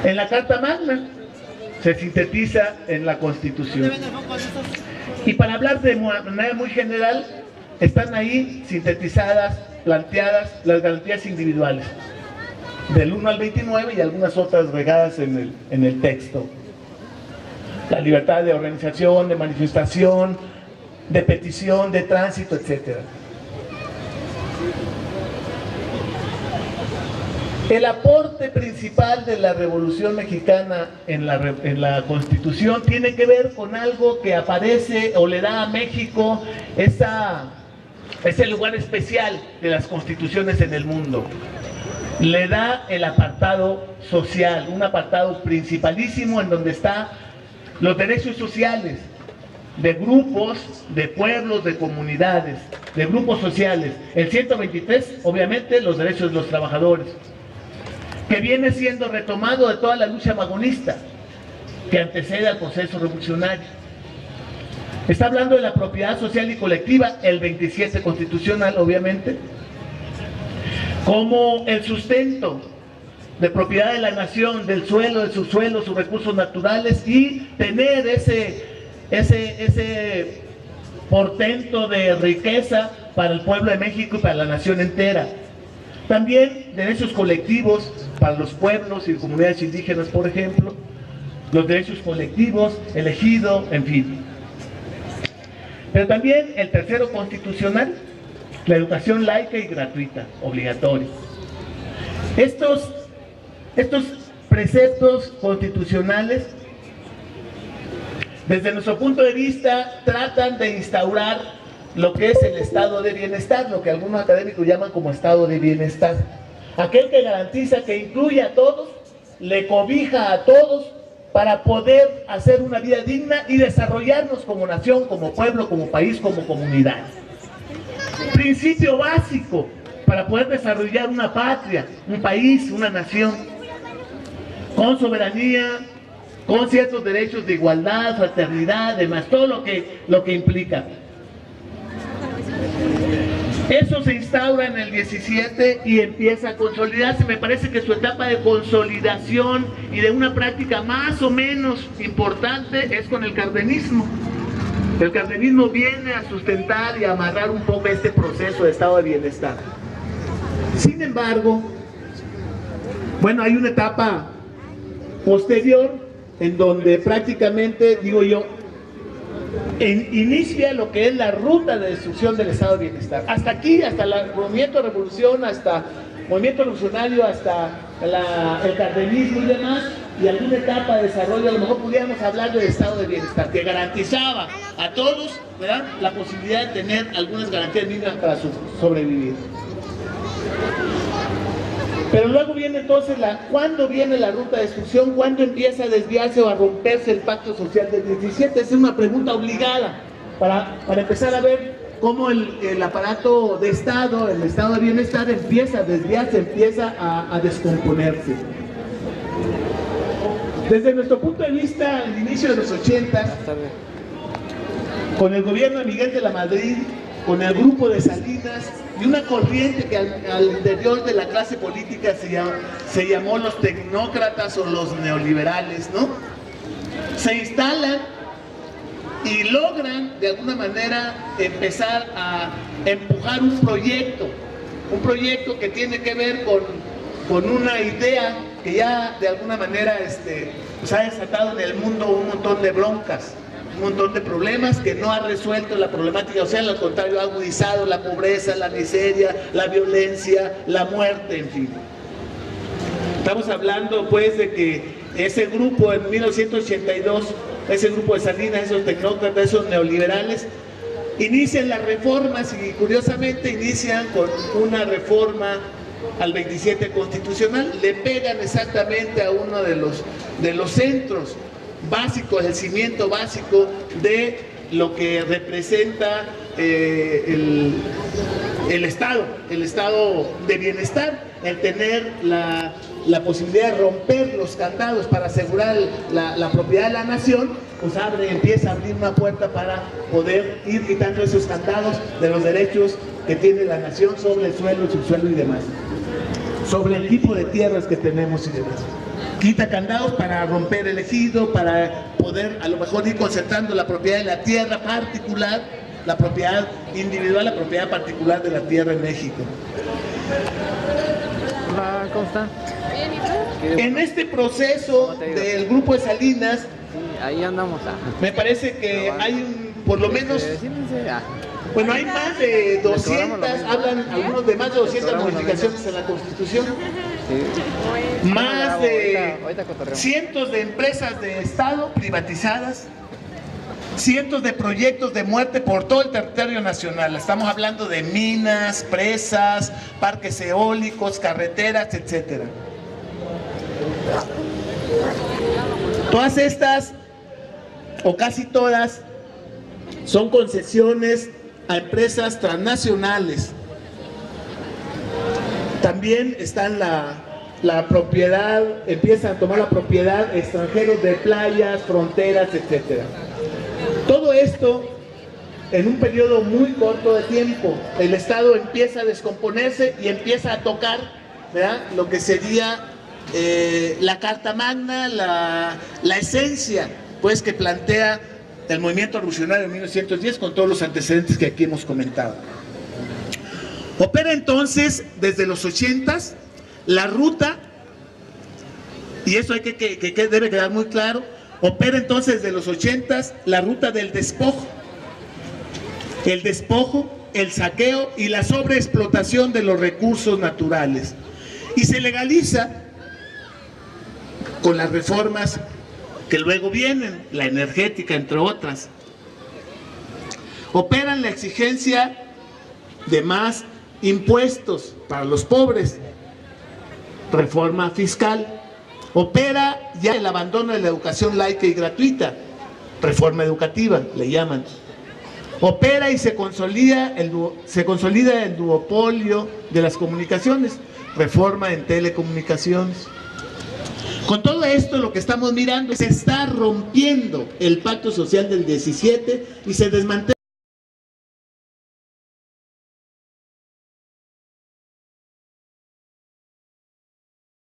En la Carta Magna se sintetiza en la Constitución. Y para hablar de manera muy general, están ahí sintetizadas, planteadas las garantías individuales, del 1 al 29 y algunas otras regadas en el texto. La libertad de organización, de manifestación, de petición, de tránsito, etc. El aporte principal de la Revolución Mexicana en la Constitución tiene que ver con algo que aparece o le da a México ese lugar especial de las constituciones en el mundo. Le da el apartado social, un apartado principalísimo en donde están los derechos sociales de grupos, de pueblos, de comunidades, de grupos sociales. El 123, obviamente, los derechos de los trabajadores, que viene siendo retomado de toda la lucha magonista que antecede al proceso revolucionario. Está hablando de la propiedad social y colectiva, el 27 constitucional, obviamente, como el sustento de propiedad de la nación, del suelo, de sus recursos naturales, y tener ese portento de riqueza para el pueblo de México y para la nación entera. También derechos colectivos para los pueblos y comunidades indígenas, por ejemplo, los derechos colectivos, el ejido, en fin. Pero también el tercero constitucional, la educación laica y gratuita, obligatoria. Estos preceptos constitucionales, desde nuestro punto de vista, tratan de instaurar lo que es el estado de bienestar, lo que algunos académicos llaman como estado de bienestar. Aquel que garantiza que incluye a todos, le cobija a todos para poder hacer una vida digna y desarrollarnos como nación, como pueblo, como país, como comunidad. Principio básico para poder desarrollar una patria, un país, una nación, con soberanía, con ciertos derechos de igualdad, fraternidad, demás, todo lo que implica. Eso se instaura en el 17 y empieza a consolidarse. Me parece que su etapa de consolidación y de una práctica más o menos importante es con el cardenismo. El cardenismo viene a sustentar y a amarrar un poco este proceso de estado de bienestar. Sin embargo, bueno, hay una etapa posterior en donde prácticamente, digo yo, inicia lo que es la ruta de destrucción del estado de bienestar. Hasta aquí, hasta el movimiento de revolución, hasta el movimiento revolucionario, hasta el cardenismo y demás, y alguna etapa de desarrollo, a lo mejor pudiéramos hablar del estado de bienestar, que garantizaba a todos, ¿verdad?, la posibilidad de tener algunas garantías mínimas para sobrevivir. Pero luego viene entonces ¿cuándo viene la ruta de destrucción? ¿Cuándo empieza a desviarse o a romperse el pacto social del 17? Esa es una pregunta obligada para empezar a ver cómo el aparato de Estado, el estado de bienestar, empieza a desviarse, empieza a descomponerse. Desde nuestro punto de vista, al inicio de los 80, con el gobierno de Miguel de la Madrid, con el grupo de Salinas y una corriente que al interior de la clase política se llamó los tecnócratas o los neoliberales, ¿no? Se instalan y logran de alguna manera empezar a empujar un proyecto que tiene que ver con una idea que ya de alguna manera pues ha desatado en el mundo un montón de broncas, un montón de problemas, que no ha resuelto la problemática, o sea, al contrario, ha agudizado la pobreza, la miseria, la violencia, la muerte, en fin. Estamos hablando pues de que ese grupo en 1982, ese grupo de Salinas, esos tecnócratas, esos neoliberales, inician las reformas y curiosamente inician con una reforma al 27 constitucional, le pegan exactamente a uno de los centros básicos, el cimiento básico de lo que representa el Estado de bienestar, el tener la posibilidad de romper los candados para asegurar la propiedad de la nación, pues empieza a abrir una puerta para poder ir quitando esos candados de los derechos que tiene la nación sobre el suelo, el subsuelo y demás, sobre el tipo de tierras que tenemos y demás. quita candados para romper el ejido, para poder a lo mejor ir concentrando la propiedad de la tierra particular, la propiedad individual, la propiedad particular de la tierra en México. ¿Cómo está? En este proceso del grupo de Salinas, Sí, ahí andamos. me parece que hay por lo menos, bueno, hay más de 200, hablan algunos de más de 200 modificaciones en la Constitución, más de cientos de empresas de Estado privatizadas, cientos de proyectos de muerte por todo el territorio nacional. Estamos hablando de minas, presas, parques eólicos, carreteras, etcétera. Todas estas, o casi todas, son concesiones a empresas transnacionales. También están la propiedad, empiezan a tomar la propiedad extranjeros de playas, fronteras, etcétera. Todo esto en un periodo muy corto de tiempo. El Estado empieza a descomponerse y empieza a tocar, ¿verdad?, lo que sería la Carta Magna, la esencia pues que plantea el movimiento revolucionario de 1910 con todos los antecedentes que aquí hemos comentado. Opera entonces desde los 80s la ruta, y eso hay que debe quedar muy claro, opera entonces desde los 80s la ruta del despojo, el saqueo y la sobreexplotación de los recursos naturales, y se legaliza con las reformas que luego vienen, la energética entre otras. Operan la exigencia de más impuestos para los pobres, reforma fiscal. Opera ya el abandono de la educación laica y gratuita, reforma educativa, le llaman. Opera y se consolida el duopolio de las comunicaciones, reforma en telecomunicaciones. Con todo esto lo que estamos mirando es que se está rompiendo el pacto social del 17 y se desmantela